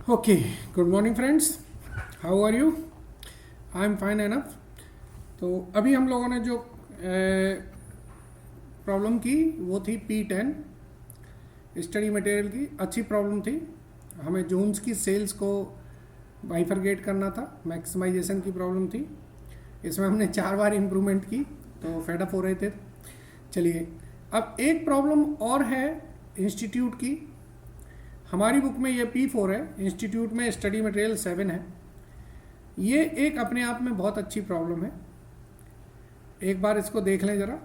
Okay, good morning friends, how are you? I am fine enough. तो अभी हम लोगों ने जो प्रॉब्लम की वो थी P10 स्टडी मटेरियल की। अच्छी प्रॉब्लम थी। हमें जोन्स की सेल्स को बाइफरगेट करना था, मैक्सिमाइजेशन की प्रॉब्लम थी। इसमें हमने 4 बार इम्प्रूवमेंट की तो फेडअप हो रहे थे। चलिए, अब एक प्रॉब्लम और है इंस्टीट्यूट की। हमारी बुक में ये P4 है, इंस्टीट्यूट में स्टडी मटेरियल 7 है। ये एक अपने आप में बहुत अच्छी प्रॉब्लम है। एक बार इसको देख लें जरा।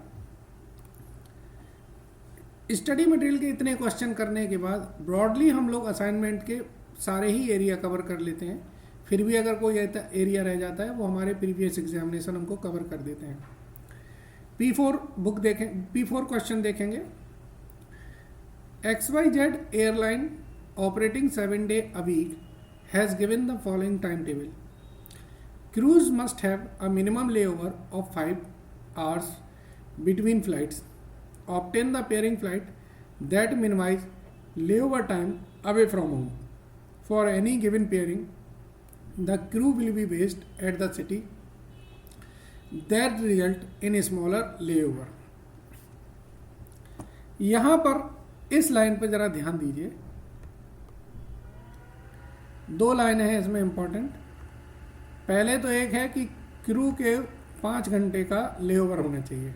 स्टडी मटेरियल के इतने क्वेश्चन करने के बाद ब्रॉडली हम लोग असाइनमेंट के सारे ही एरिया कवर कर लेते हैं। फिर भी अगर कोई एरिया रह जाता है वो हमारे प्रीवियस एग्जामिनेशन हमको कवर कर देते हैं। P4 बुक देखें, P4 क्वेश्चन देखेंगे। XYZ airline operating 7 days a week has given the following timetable. Crews must have a minimum layover of 5 hours between flights. Obtain the pairing flight that minimize layover time away from home. For any given pairing, the crew will be based at the city that result in a smaller layover. यहाँ पर इस line पर जरा ध्यान दीजिए। 2 line है इसमें important. पहले तो एक है कि क्रू के 5 घंटे का लेओवर होना चाहिए।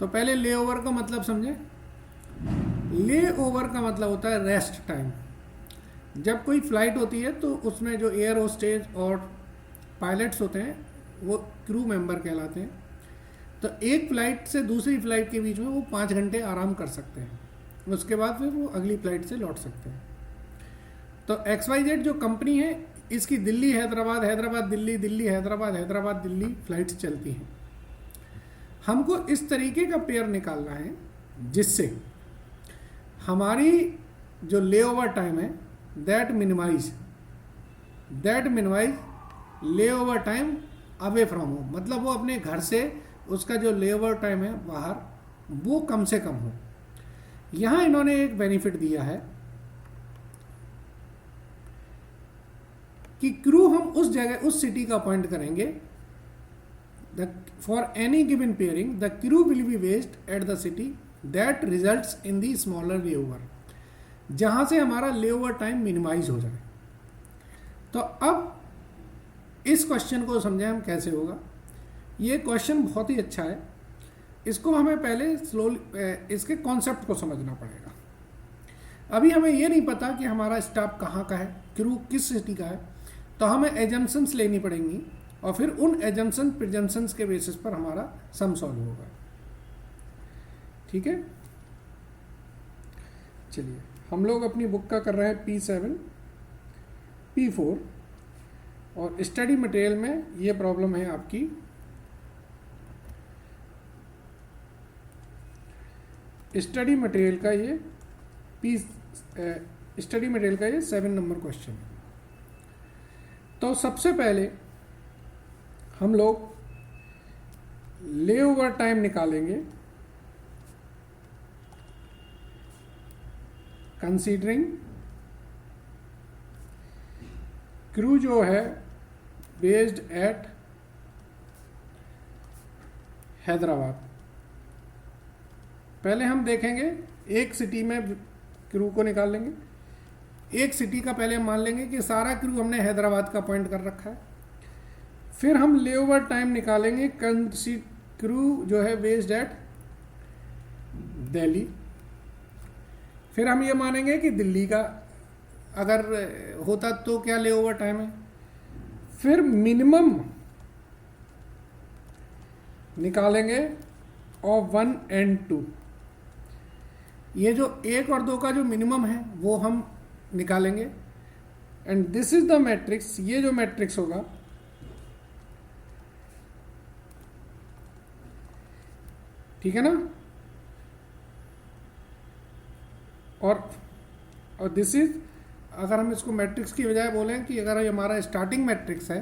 तो पहले लेओवर का मतलब समझे। लेओवर का मतलब होता है रेस्ट टाइम। जब कोई फ्लाइट होती है तो उसमें जो एयर होस्टेज और पायलट्स होते हैं वो क्रू मेंबर कहलाते हैं। तो एक फ्लाइट से दूसरी फ्लाइट के बीच में वो 5 घंटे आराम कर सकते हैं। उसके बाद फिर वो अगली फ्लाइट से लौट सकते हैं। तो XYZ जो कंपनी है इसकी दिल्ली हैदराबाद, हैदराबाद दिल्ली, दिल्ली हैदराबाद, हैदराबाद दिल्ली फ्लाइट्स चलती हैं। हमको इस तरीके का पेयर निकालना है जिससे हमारी जो लेओवर टाइम है that minimise layover time away from home. मतलब वो अपने घर से उसका जो लेओवर टाइम है बाहर वो कम से कम हो। यहाँ इन्होंने एक बेनिफिट दिया है कि क्रू हम उस जगह उस सिटी का अपॉइंट करेंगे। For any given pairing the crew will be based at the city that results in the smaller layover, जहां से हमारा लेओवर टाइम मिनिमाइज हो जाए। तो अब इस क्वेश्चन को समझें हम कैसे होगा। ये क्वेश्चन बहुत ही अच्छा है। इसको हमें पहले स्लोली इसके कॉन्सेप्ट को समझना पड़ेगा। अभी हमें ये नहीं पता कि हमारा स्टाफ कहाँ का है, क्रू किस सिटी का है। तो हमें एजम्पशंस लेनी पड़ेंगी और फिर उन एजम्पशन प्रिजम्पशंस के बेसिस पर हमारा सम सॉल्व होगा। ठीक है, चलिए हम लोग अपनी बुक का कर रहे हैं P7 P4 और स्टडी मटेरियल में ये प्रॉब्लम है आपकी स्टडी मटेरियल का ये 7 नंबर क्वेश्चन है। तो सबसे पहले हम लोग लेओवर टाइम निकालेंगे कंसीडरिंग क्रू जो है बेस्ड एट हैदराबाद। पहले हम देखेंगे एक सिटी में क्रू को निकाल लेंगे। एक सिटी का पहले मान लेंगे कि सारा क्रू हमने हैदराबाद का पॉइंट कर रखा है। फिर हम लेओवर टाइम निकालेंगे क्रू जो है बेस्ड एट दिल्ली। फिर हम ये मानेंगे कि दिल्ली का अगर होता तो क्या लेओवर टाइम है। फिर मिनिमम निकालेंगे ऑफ 1 and 2। ये जो 1 और 2 का जो मिनिमम है वो हम निकालेंगे। And this is the matrix. ये जो मैट्रिक्स होगा ठीक है ना। और दिस इज, अगर हम इसको मैट्रिक्स की बजाय बोलें कि अगर ये हमारा स्टार्टिंग मैट्रिक्स है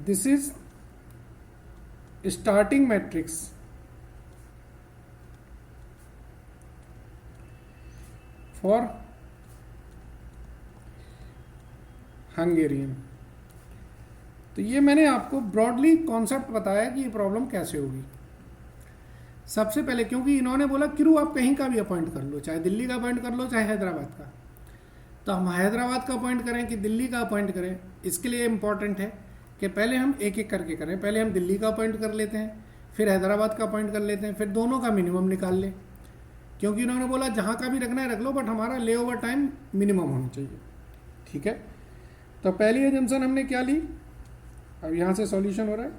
this is starting matrix for Hungarian. तो ये मैंने आपको ब्रॉडली कॉन्सेप्ट बताया कि ये प्रॉब्लम कैसे होगी। सबसे पहले क्योंकि इन्होंने बोला क्रू आप कहीं का भी अपॉइंट कर लो, चाहे दिल्ली का अपॉइंट कर लो चाहे हैदराबाद का, तो हम हैदराबाद का अपॉइंट करें कि दिल्ली का अपॉइंट करें, इसके लिए इम्पॉर्टेंट है कि पहले हम एक एक करके करें। पहले हम दिल्ली का अपॉइंट कर लेते हैं, फिर हैदराबाद का अपॉइंट कर लेते हैं, फिर दोनों का मिनिमम निकाल लें। क्योंकि उन्होंने बोला जहाँ का भी रखना है रख लो, बट हमारा ले ओवर टाइम मिनिमम होना चाहिए। ठीक है, तो पहली एजम्पशन हमने क्या ली, अब यहाँ से सॉल्यूशन हो रहा है।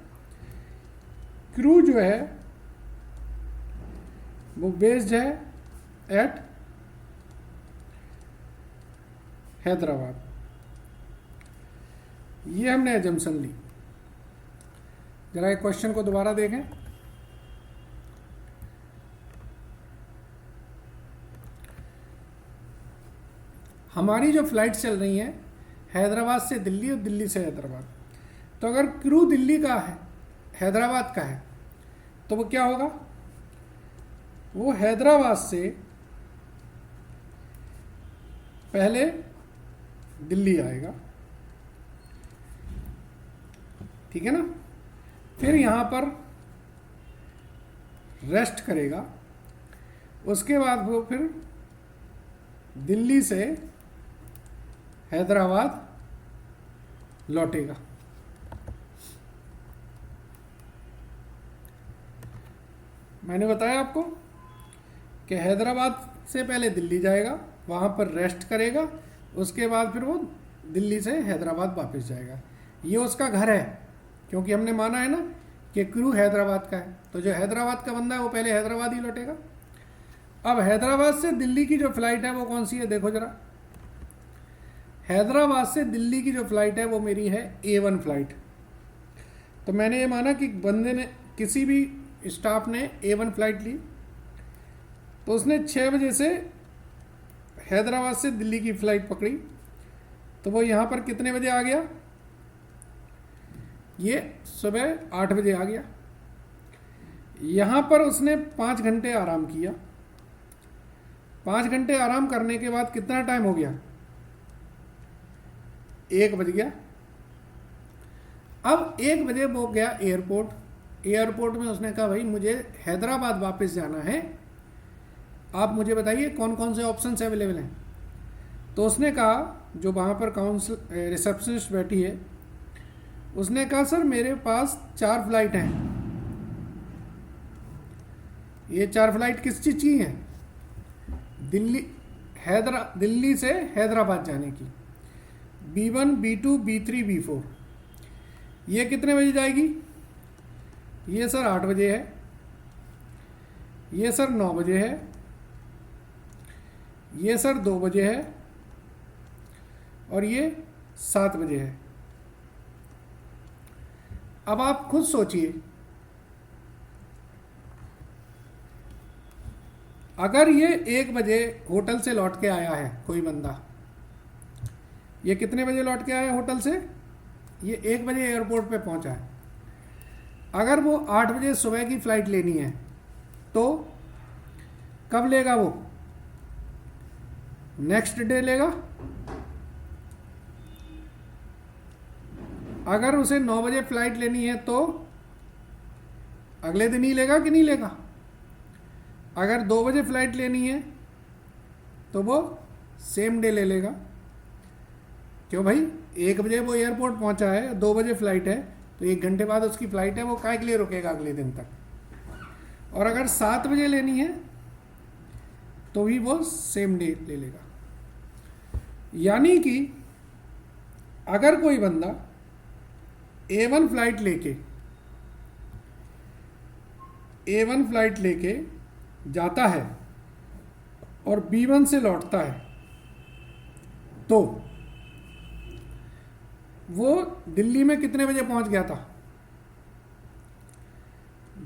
क्रू जो है वो बेस्ड है एट हैदराबाद, ये हमने एजम्पशन ली। जरा एक क्वेश्चन को दोबारा देखें। हमारी जो फ्लाइट चल रही हैं हैदराबाद से दिल्ली और दिल्ली से हैदराबाद, तो अगर क्रू दिल्ली का है हैदराबाद का है तो वो क्या होगा, वो हैदराबाद से पहले दिल्ली आएगा, ठीक है ना, फिर यहाँ पर रेस्ट करेगा, उसके बाद वो फिर दिल्ली से हैदराबाद लौटेगा। मैंने बताया आपको कि हैदराबाद से पहले दिल्ली जाएगा, वहाँ पर रेस्ट करेगा, उसके बाद फिर वो दिल्ली से हैदराबाद वापस जाएगा। ये उसका घर है, क्योंकि हमने माना है ना कि क्रू हैदराबाद का है, तो जो हैदराबाद का बंदा है वो पहले हैदराबाद ही लौटेगा। अब हैदराबाद से दिल्ली की जो फ्लाइट है वो कौन सी है, देखो जरा। हैदराबाद से दिल्ली की जो फ्लाइट है वो मेरी है A1 फ्लाइट। तो मैंने ये माना कि बंदे ने, किसी भी स्टाफ ने A1 फ्लाइट ली, तो उसने 6 बजे से हैदराबाद से दिल्ली की फ़्लाइट पकड़ी, तो वो यहाँ पर कितने बजे आ गया, ये सुबह 8 बजे आ गया। यहाँ पर उसने 5 घंटे आराम किया। 5 घंटे आराम करने के बाद कितना टाइम हो गया, 1 बज गया। अब 1 बजे वो गया एयरपोर्ट। एयरपोर्ट में उसने कहा भाई मुझे हैदराबाद वापस जाना है, आप मुझे बताइए कौन कौन से ऑप्शंस अवेलेबल हैं। तो उसने कहा, जो वहाँ पर काउंसिल रिसेप्शनिस्ट बैठी है, उसने कहा सर मेरे पास 4 फ्लाइट हैं। ये 4 फ्लाइट किस चीज़ की हैं, दिल्ली से हैदराबाद जाने की, B1, B2, B3, B4। ये कितने बजे जाएगी, ये सर 8 बजे है, ये सर 9 बजे है, ये सर 2 बजे है, और ये 7 बजे है। अब आप खुद सोचिए, अगर ये 1 बजे होटल से लौट के आया है कोई बंदा, ये कितने बजे लौट के आया होटल से, ये 1 बजे एयरपोर्ट पे पहुंचा है। अगर वो 8 बजे सुबह की फ़्लाइट लेनी है तो कब लेगा, वो नेक्स्ट डे लेगा। अगर उसे 9 बजे फ़्लाइट लेनी है तो अगले दिन ही लेगा कि नहीं लेगा। अगर 2 बजे फ़्लाइट लेनी है तो वो सेम डे ले लेगा। क्यों भाई, 1 बजे वो एयरपोर्ट पहुंचा है, 2 बजे फ़्लाइट है, तो 1 घंटे बाद उसकी फ़्लाइट है, वो काहे के लिए रुकेगा अगले दिन तक। और अगर 7 बजे लेनी है तो भी वो सेम डे ले लेगा। यानी कि अगर कोई बंदा A1 फ्लाइट लेके जाता है और B1 से लौटता है, तो वो दिल्ली में कितने बजे पहुंच गया था,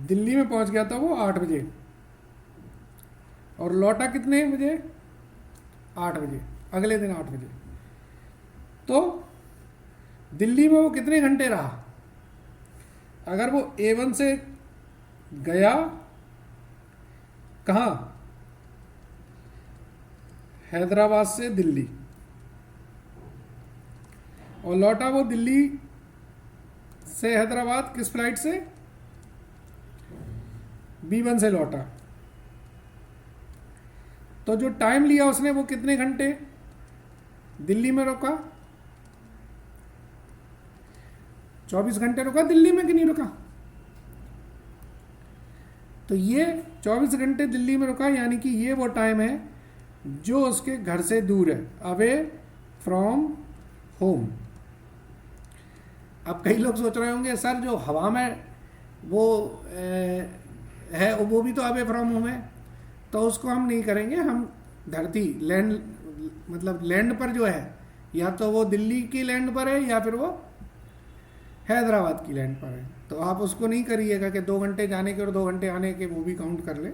दिल्ली में पहुंच गया था वो 8 बजे, और लौटा कितने बजे, 8 बजे, अगले दिन 8 बजे। तो दिल्ली में वो कितने घंटे रहा, अगर वो A1 से गया कहाँ, हैदराबाद से दिल्ली, और लौटा वो दिल्ली से हैदराबाद किस फ्लाइट से? B1 से लौटा। तो जो टाइम लिया उसने वो कितने घंटे दिल्ली में रुका? 24 घंटे रुका दिल्ली में कि नहीं रुका? तो ये 24 घंटे दिल्ली में रुका, यानी कि ये वो टाइम है जो उसके घर से दूर है, अवे फ्रॉम होम। अब कई लोग सोच रहे होंगे सर जो हवा में वो है वो भी तो अवे फ्रॉम होम है, तो उसको हम नहीं करेंगे, हम धरती लैंड मतलब लैंड पर जो है, या तो वो दिल्ली की लैंड पर है या फिर वो हैदराबाद की लैंड पर है। तो आप उसको नहीं करिएगा कि 2 घंटे जाने के और 2 घंटे आने के, वो भी काउंट कर लें।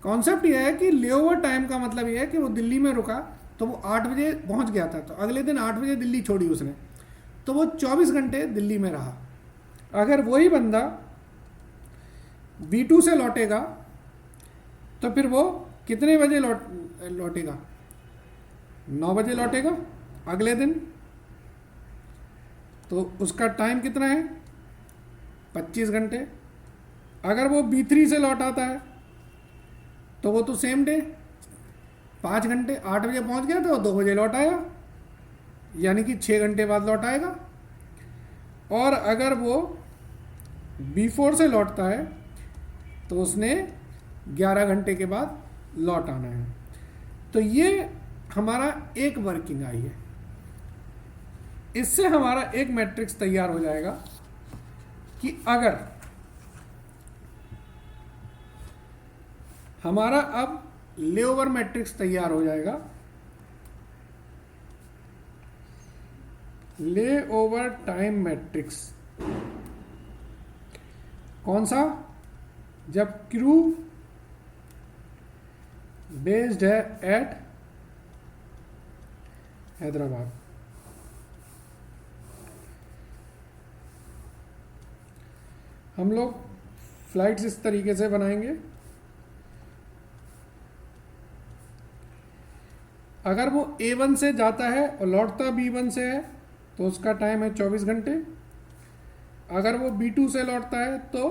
कॉन्सेप्ट यह है कि लेओवर टाइम का मतलब यह है कि वो दिल्ली में रुका, तो वो 8 बजे पहुंच गया था, तो अगले दिन 8 बजे दिल्ली छोड़ी उसने, तो वो 24 घंटे दिल्ली में रहा। अगर वही बंदा B2 से लौटेगा तो फिर वो कितने बजे लौटेगा? 9 बजे लौटेगा अगले दिन। तो उसका टाइम कितना है? 25 घंटे। अगर वो B3 से लौट आता है तो वो तो सेम डे 5 घंटे, 8 बजे पहुंच गया तो 2 बजे लौट आया, यानी कि 6 घंटे बाद लौट आएगा। और अगर वो B4 से लौटता है तो उसने 11 घंटे के बाद लौट आना है। तो ये हमारा एक वर्किंग आई है। इससे हमारा एक मैट्रिक्स तैयार हो जाएगा कि अगर हमारा अब लेओवर मैट्रिक्स तैयार हो जाएगा, लेओवर टाइम मैट्रिक्स। कौन सा? जब क्रू बेस्ड है एट हैदराबाद। हम लोग फ्लाइट्स इस तरीके से बनाएंगे। अगर वो A1 से जाता है और लौटता B1 से है तो उसका टाइम है 24 घंटे। अगर वो B2 से लौटता है तो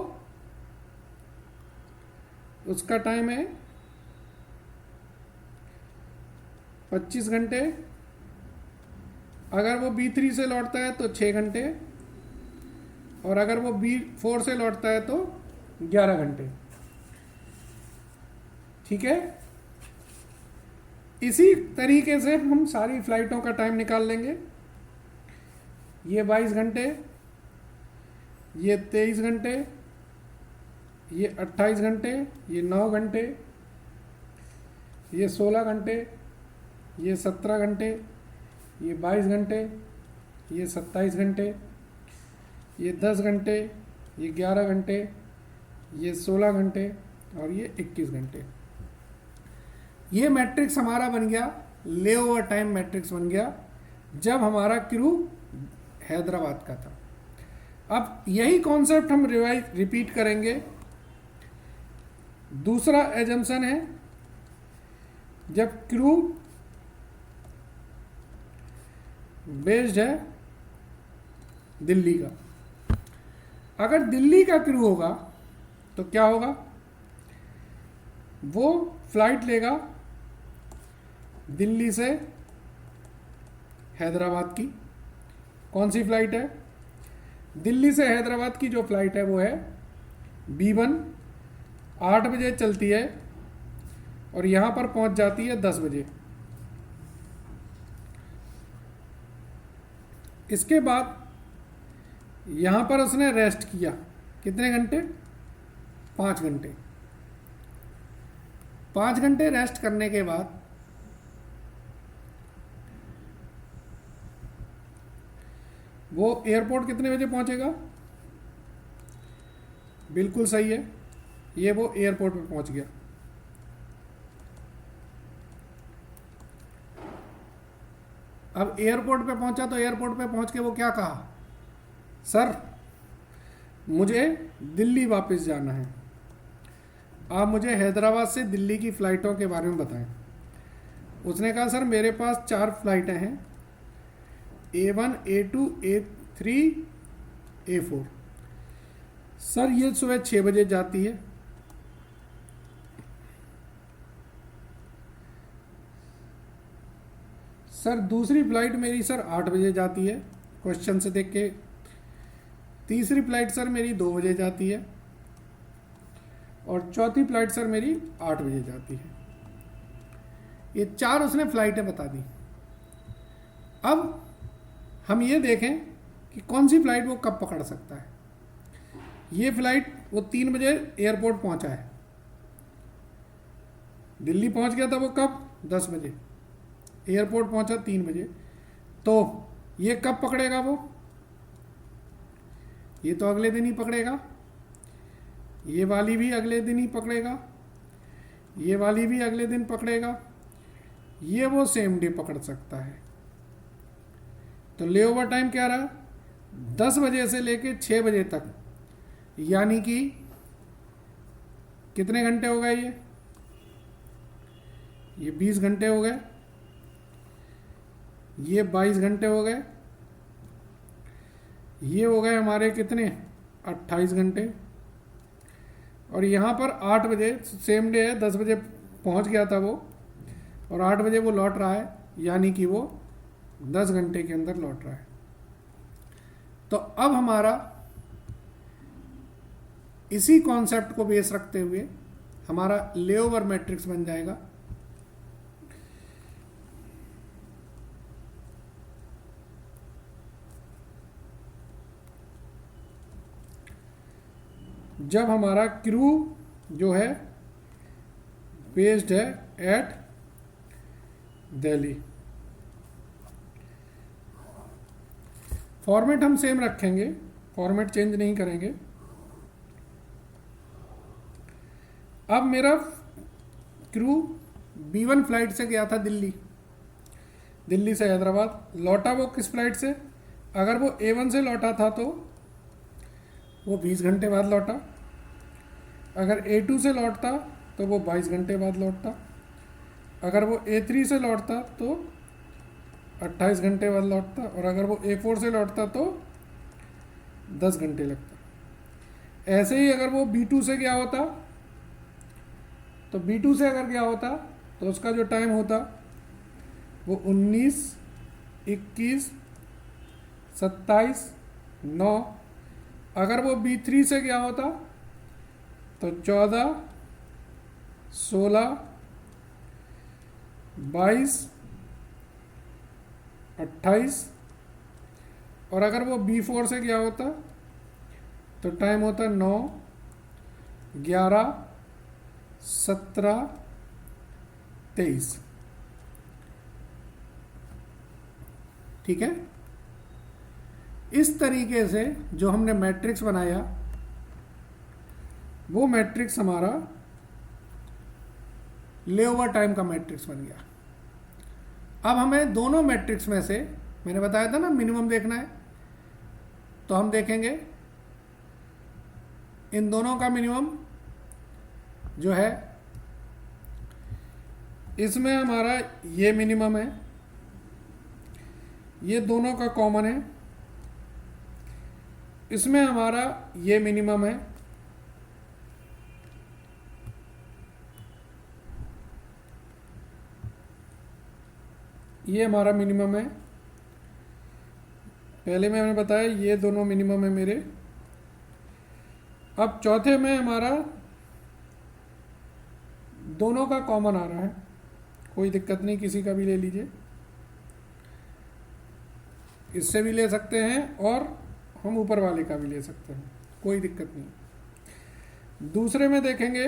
उसका टाइम है 25 घंटे। अगर वो B3 से लौटता है तो 6 घंटे, और अगर वो B4 से लौटता है तो 11 घंटे। ठीक है, इसी तरीके से हम सारी फ्लाइटों का टाइम निकाल लेंगे। ये 22 घंटे, ये 23 घंटे, ये 28 घंटे, ये 9 घंटे, ये 16 घंटे, ये 17 घंटे, ये 22 घंटे, ये 27 घंटे, ये 10 घंटे, ये 11 घंटे, ये 16 घंटे और ये 21 घंटे। ये मैट्रिक्स हमारा बन गया, लेओवर टाइम मैट्रिक्स बन गया जब हमारा क्रू हैदराबाद का था। अब यही कॉन्सेप्ट हम रिपीट करेंगे। दूसरा एजम्पशन है जब क्रू बेस्ड है दिल्ली का। अगर दिल्ली का क्रू होगा तो क्या होगा? वो फ्लाइट लेगा दिल्ली से हैदराबाद की। कौन सी फ्लाइट है? दिल्ली से हैदराबाद की जो फ्लाइट है वो है B1, 8 बजे चलती है और यहाँ पर पहुँच जाती है 10 बजे। इसके बाद यहाँ पर उसने रेस्ट किया, कितने घंटे? 5 घंटे। 5 घंटे रेस्ट करने के बाद वो एयरपोर्ट कितने बजे पहुंचेगा? बिल्कुल सही है, ये वो एयरपोर्ट पे पहुंच गया। अब एयरपोर्ट पे पहुंचा तो एयरपोर्ट पे पहुंच के वो क्या कहा? सर मुझे दिल्ली वापस जाना है, आप मुझे हैदराबाद से दिल्ली की फ़्लाइटों के बारे में बताएं। उसने कहा सर मेरे पास 4 फ्लाइटें हैं, A1, A2, A3, A4। Sir ये सुबह 6 बजे जाती है, सर दूसरी फ्लाइट मेरी सर 8 बजे जाती है, क्वेश्चन से देख के। तीसरी फ्लाइट सर मेरी 2 बजे जाती है, और चौथी फ्लाइट सर मेरी 8 बजे जाती है। ये 4 उसने फ्लाइटें बता दी। अब हम ये देखें कि कौन सी फ्लाइट वो कब पकड़ सकता है। ये फ्लाइट वो 3 बजे एयरपोर्ट पहुंचा है, दिल्ली पहुंच गया था वो कब, 10 बजे, एयरपोर्ट पहुंचा 3 बजे, तो ये कब पकड़ेगा वो, ये तो अगले दिन ही पकड़ेगा, ये वाली भी अगले दिन ही पकड़ेगा, ये वाली भी अगले दिन पकड़ेगा, ये वो सेम डे पकड़ सकता है। तो ले ओवर टाइम क्या रहा, 10 बजे से लेके 6 बजे तक, यानी कि कितने घंटे हो गए, ये 20 घंटे हो गए, ये 22 घंटे हो गए, ये हो गए हमारे कितने, 28 घंटे। और यहाँ पर 8 बजे सेम डे है, 10 बजे पहुँच गया था वो, और 8 बजे वो लौट रहा है, यानी कि वो 10 घंटे के अंदर लौट रहा है। तो अब हमारा इसी कॉन्सेप्ट को बेस रखते हुए हमारा लेओवर मैट्रिक्स बन जाएगा। जब हमारा क्रू जो है बेस्ड है एट दिल्ली, फॉर्मेट हम सेम रखेंगे, फॉर्मेट चेंज नहीं करेंगे। अब मेरा क्रू B1 फ्लाइट से गया था दिल्ली, दिल्ली से हैदराबाद, लौटा वो किस फ्लाइट से, अगर वो A1 से लौटा था तो वो 20 घंटे बाद लौटा, अगर A2 से लौटता तो वो 22 घंटे बाद लौटता, अगर वो A3 से लौटता तो 28 घंटे बाद लौटता, और अगर वो A4 से लौटता तो 10 घंटे लगता। ऐसे ही अगर वो B2 से गया होता, तो B2 से अगर गया होता तो उसका जो टाइम होता वो 19, 21, 27, 9। अगर वो B3 से गया होता तो 14, 16, 22, 28, और अगर वो B4 से गया होता तो टाइम होता 9, 11, 17, 23। ठीक है, इस तरीके से जो हमने मैट्रिक्स बनाया वो मैट्रिक्स हमारा लेओवर टाइम का मैट्रिक्स बन गया। अब हमें दोनों मैट्रिक्स में से, मैंने बताया था ना मिनिमम देखना है, तो हम देखेंगे इन दोनों का मिनिमम जो है, इसमें हमारा ये मिनिमम है, ये दोनों का कॉमन है, इसमें हमारा ये मिनिमम है, ये हमारा मिनिमम है। पहले में मैंने बताया ये दोनों मिनिमम है मेरे। अब चौथे में हमारा दोनों का कॉमन आ रहा है, कोई दिक्कत नहीं, किसी का भी ले लीजिए, इससे भी ले सकते हैं और हम ऊपर वाले का भी ले सकते हैं, कोई दिक्कत नहीं। दूसरे में देखेंगे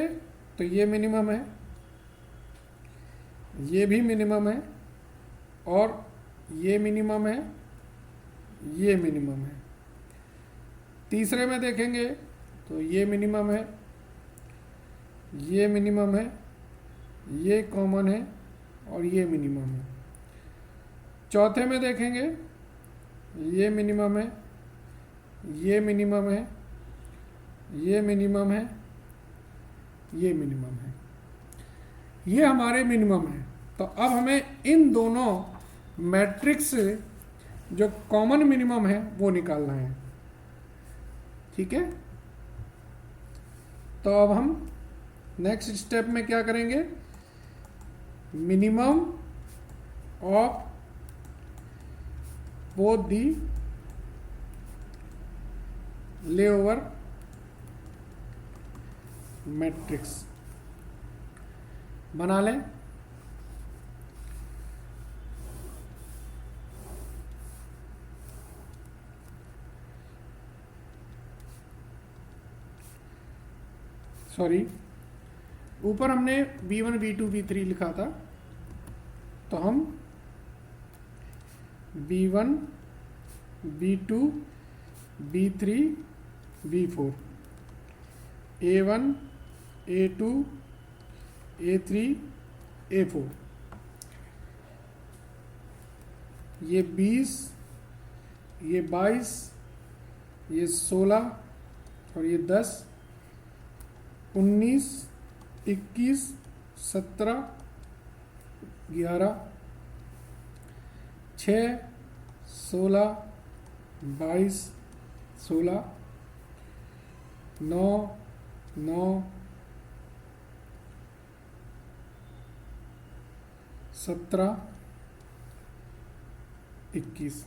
तो ये मिनिमम है, ये भी मिनिमम है, और ये मिनिमम है, ये मिनिमम है। तीसरे में देखेंगे तो ये मिनिमम है, ये मिनिमम है, ये कॉमन है, और ये मिनिमम है। चौथे में देखेंगे ये मिनिमम है, ये मिनिमम है, ये मिनिमम है, ये मिनिमम है। ये हमारे मिनिमम है। तो अब हमें इन दोनों मैट्रिक्स जो कॉमन मिनिमम है वो निकालना है। ठीक है, तो अब हम नेक्स्ट स्टेप में क्या करेंगे, minimum of both the layover matrix बना लें। सॉरी, ऊपर हमने V1 V2 V3 लिखा था, तो हम V1 V2 V3 V4 A1 A2 A3 A4 ये 20, ये 22, ये 16 और ये 10, 19, 21, 17, 11, 6, 16, 22, 16, 9, 9, 17, 21।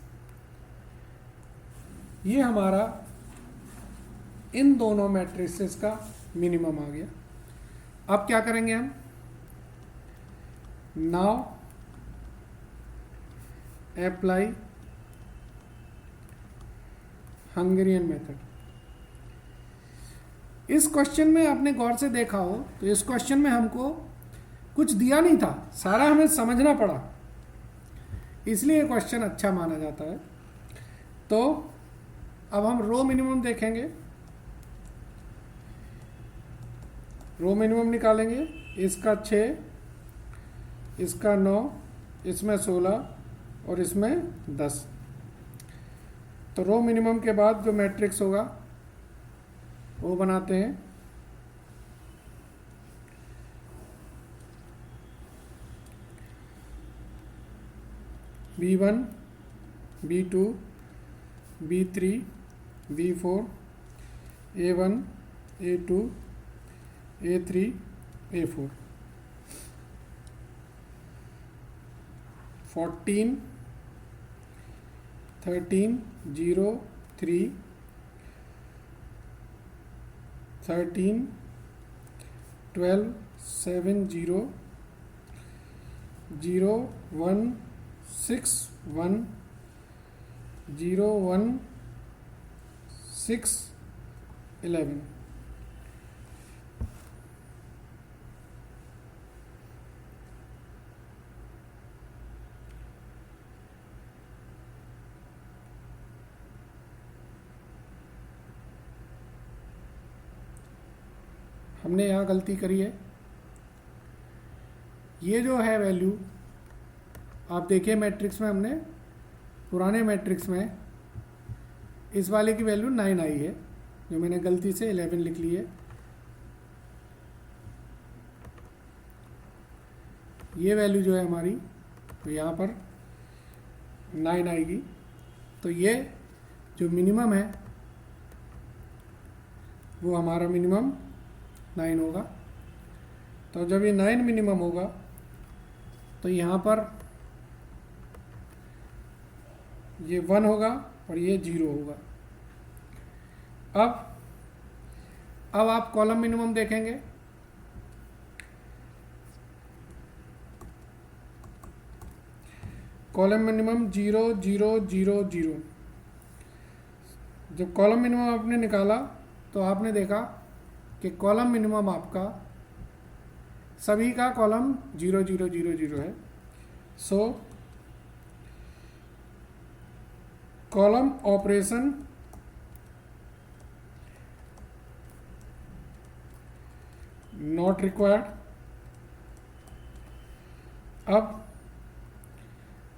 ये हमारा इन दोनों मैट्रिसेस का मिनिमम आ गया। अब क्या करेंगे हम, नाउ अप्लाई हंगेरियन मेथड। इस क्वेश्चन में आपने गौर से देखा हो तो इस क्वेश्चन में हमको कुछ दिया नहीं था, सारा हमें समझना पड़ा, इसलिए क्वेश्चन अच्छा माना जाता है। तो अब हम रो मिनिमम देखेंगे, रो मिनिमम निकालेंगे। इसका 6, इसका 9, इसमें 16 और इसमें 10। तो रो मिनिमम के बाद जो मैट्रिक्स होगा वो बनाते हैं। V1 V2 V3 V4 A1 A2 A3 A4 14 13 0 3 13 12 7 0 0 1 6 1 0 1 6 11। हमने यहाँ गलती करी है, ये जो है वैल्यू आप देखिए मैट्रिक्स में, हमने पुराने मैट्रिक्स में इस वाले की वैल्यू 9 आई है, जो मैंने गलती से 11 लिख ली है। ये वैल्यू जो है हमारी, तो यहाँ पर 9 आएगी। तो ये जो मिनिमम है वो हमारा मिनिमम 9 होगा। तो जब ये 9 मिनिमम होगा तो यहाँ पर ये 1 होगा और ये 0 होगा। अब आप कॉलम मिनिमम देखेंगे। Column minimum 0 0 0 0। जब कॉलम मिनिमम आपने निकाला तो आपने देखा कि कॉलम मिनिमम आपका सभी का कॉलम 0 0 0 0 है। सो कॉलम ऑपरेशन नॉट रिक्वायर्ड। अब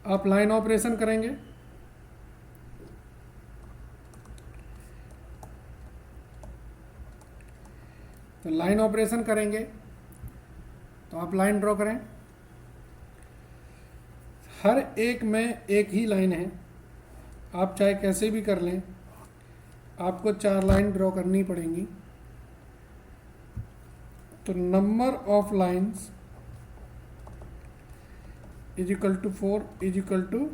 आप लाइन ऑपरेशन करेंगे। तो लाइन ऑपरेशन करेंगे तो आप लाइन ड्रॉ करें। हर एक में एक ही लाइन है, आप चाहे कैसे भी कर लें, आपको 4 लाइन ड्रॉ करनी पड़ेंगी। तो number of lines is equal to 4 is equal to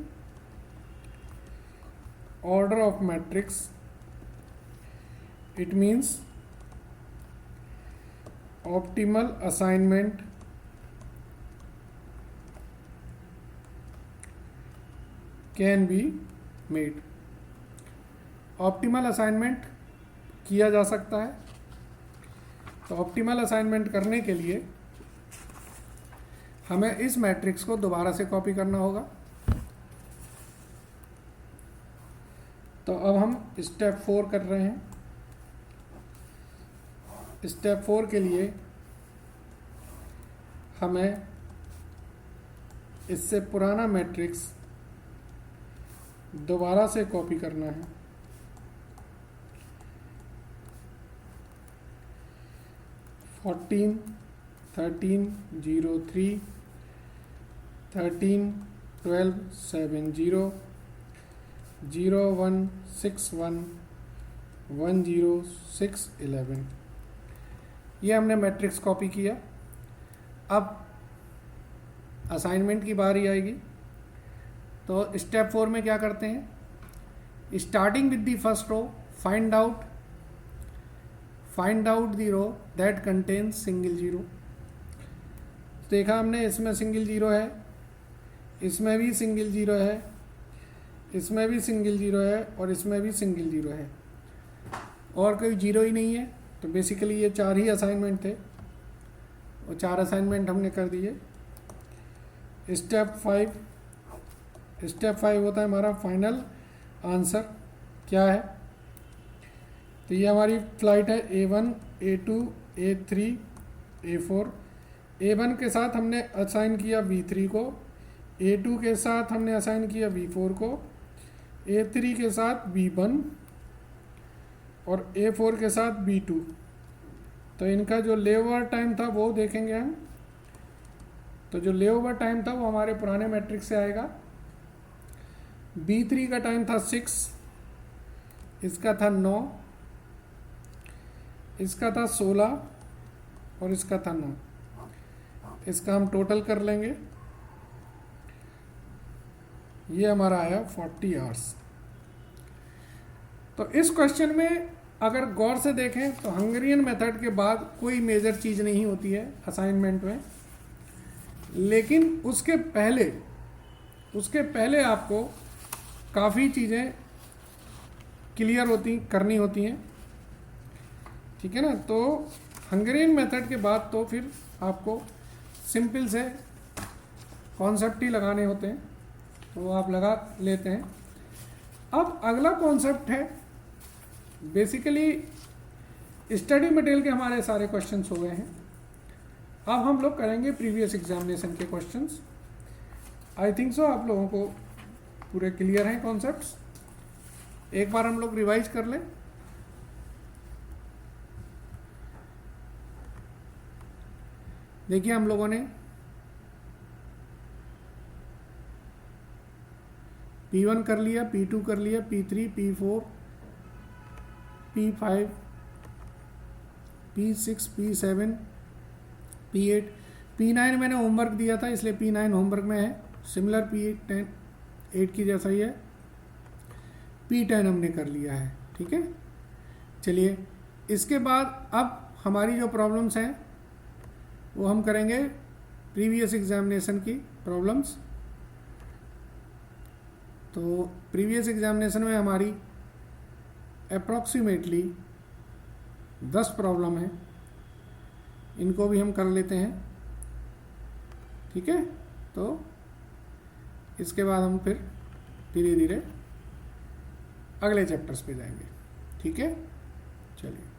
order of matrix. It means optimal assignment can be made. Optimal assignment किया जा सकता है। तो ऑप्टिमल असाइनमेंट करने के लिए हमें इस मैट्रिक्स को दोबारा से कॉपी करना होगा। तो अब हम स्टेप 4 कर रहे हैं। स्टेप 4 के लिए हमें इससे पुराना मैट्रिक्स दोबारा से कॉपी करना है। (14, 13, 0, 3, 13, 12, 7, 0, 0, 1, 6, 1, 1, 0, 6, 11। ये हमने मैट्रिक्स कॉपी किया। अब असाइनमेंट की बारी आएगी। तो स्टेप 4 में क्या करते हैं, starting with the first row find out the row that contains single zero. देखा हमने, इसमें सिंगल जीरो है, इसमें भी सिंगल जीरो है, इसमें भी सिंगल जीरो है और इसमें भी सिंगल जीरो है, और कोई जीरो ही नहीं है। तो बेसिकली ये 4 ही असाइनमेंट थे और 4 असाइनमेंट हमने कर दिए। स्टेप 5 होता है हमारा फाइनल आंसर क्या है। तो ये हमारी फ्लाइट है A1, A2, A3, A4। A1 के साथ हमने असाइन किया V3 को, A2 के साथ हमने असाइन किया V4 को, A3 के साथ V1 और A4 के साथ B2। तो इनका जो लेओवर टाइम था वो देखेंगे हम। तो जो लेओवर टाइम था वो हमारे पुराने मैट्रिक्स से आएगा। B3 का टाइम था 6, इसका था 9, इसका था 16 और इसका था 9। इसका हम टोटल कर लेंगे, ये हमारा आया 40 आवर्स। तो इस क्वेश्चन में अगर गौर से देखें तो हंगेरियन मेथड के बाद कोई मेजर चीज़ नहीं होती है असाइनमेंट में, लेकिन उसके पहले आपको काफ़ी चीज़ें क्लियर करनी होती हैं, ठीक है ना। तो हंगेरियन मेथड के बाद तो फिर आपको सिंपल से कॉन्सेप्ट ही लगाने होते हैं, तो आप लगा लेते हैं। अब अगला कॉन्सेप्ट है, बेसिकली स्टडी मटेरियल के हमारे सारे क्वेश्चंस हो गए हैं। अब हम लोग करेंगे प्रीवियस एग्जामिनेशन के क्वेश्चंस। आई थिंक सो आप लोगों को पूरे क्लियर हैं कॉन्सेप्ट्स। एक बार हम लोग रिवाइज कर लें। देखिए, हम लोगों ने P1 कर लिया, P2 कर लिया, P3, P4, P5, P6, P7, P8, P9 मैंने होमवर्क दिया था इसलिए P9 होमवर्क में है, सिमिलर P10 8 की जैसा ही है। P10 हमने कर लिया है, ठीक है। चलिए, इसके बाद अब हमारी जो प्रॉब्लम्स हैं वो हम करेंगे प्रीवियस एग्जामिनेशन की प्रॉब्लम्स। तो प्रीवियस एग्जामिनेशन में हमारी अप्रॉक्सीमेटली 10 प्रॉब्लम है, इनको भी हम कर लेते हैं, ठीक है। तो इसके बाद हम फिर धीरे धीरे अगले चैप्टर्स पे जाएंगे, ठीक है। चलिए।